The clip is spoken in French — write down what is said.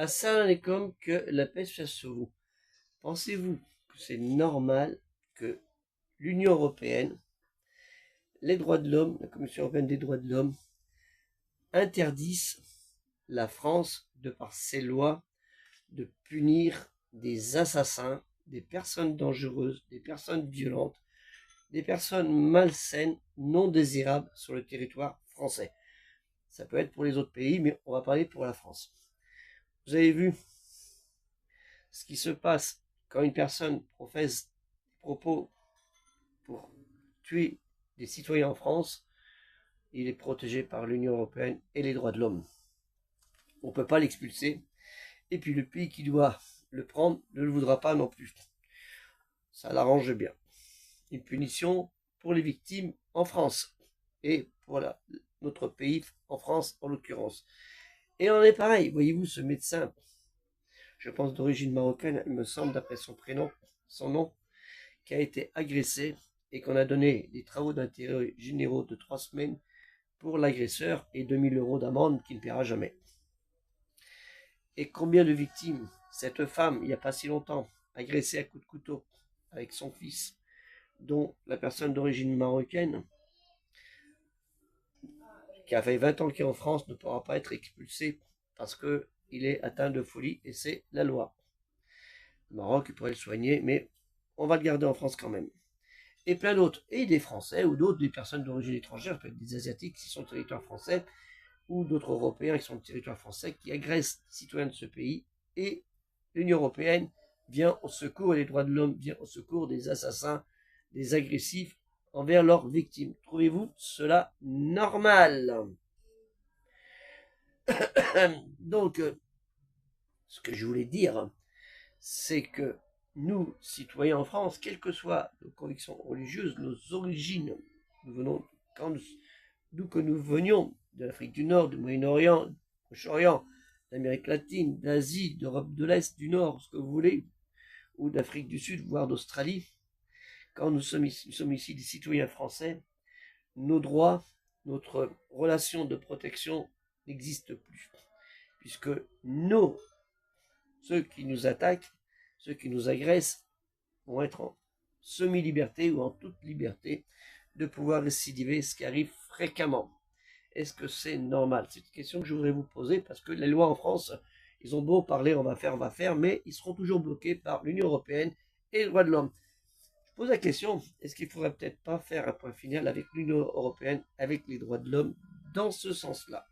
Assalamu alaikum, que la paix soit sur vous. Pensez-vous que c'est normal que l'Union européenne, les droits de l'homme, la Commission européenne des droits de l'homme, interdisent la France, de par ses lois, de punir des assassins, des personnes dangereuses, des personnes violentes, des personnes malsaines, non désirables sur le territoire français? Ça peut être pour les autres pays, mais on va parler pour la France. Vous avez vu ce qui se passe quand une personne professe des propos pour tuer des citoyens en France. Il est protégé par l'Union européenne et les droits de l'homme. On ne peut pas l'expulser. Et puis le pays qui doit le prendre ne le voudra pas non plus. Ça l'arrange bien. Une punition pour les victimes en France. Et voilà, notre pays, en France en l'occurrence. Et on est pareil, voyez-vous, ce médecin, je pense d'origine marocaine, il me semble, d'après son prénom, son nom, qui a été agressé et qu'on a donné des travaux d'intérêt généraux de 3 semaines pour l'agresseur et 2000 € d'amende qu'il ne paiera jamais. Et combien de victimes? Cette femme, il n'y a pas si longtemps, agressée à coups de couteau avec son fils, dont la personne d'origine marocaine, qui a fait 20 ans qu'il est en France, ne pourra pas être expulsé parce qu'il est atteint de folie et c'est la loi. Le Maroc, il pourrait le soigner, mais on va le garder en France quand même. Et plein d'autres, et des Français ou d'autres, des personnes d'origine étrangère, peut-être des Asiatiques qui sont sur le territoire français, ou d'autres Européens qui sont sur le territoire français, qui agressent les citoyens de ce pays, et l'Union européenne vient au secours, et les droits de l'homme vient au secours des assassins, des agressifs envers leurs victimes. Trouvez-vous cela normal? Donc, ce que je voulais dire, c'est que nous, citoyens en France, quelles que soient nos convictions religieuses, nos origines, nous venons, d'où que nous venions, de l'Afrique du Nord, du Moyen-Orient, du Proche-Orient, d'Amérique latine, d'Asie, d'Europe de l'Est, du Nord, ce que vous voulez, ou d'Afrique du Sud, voire d'Australie, quand nous sommes ici des citoyens français, nos droits, notre relation de protection n'existe plus, puisque ceux qui nous attaquent, ceux qui nous agressent, vont être en semi-liberté ou en toute liberté de pouvoir récidiver, ce qui arrive fréquemment. Est-ce que c'est normal? C'est une question que je voudrais vous poser parce que les lois en France, ils ont beau parler, on va faire, mais ils seront toujours bloqués par l'Union européenne et les droits de l'homme. Je pose la question, est-ce qu'il ne faudrait peut-être pas faire un point final avec l'Union européenne, avec les droits de l'homme, dans ce sens-là?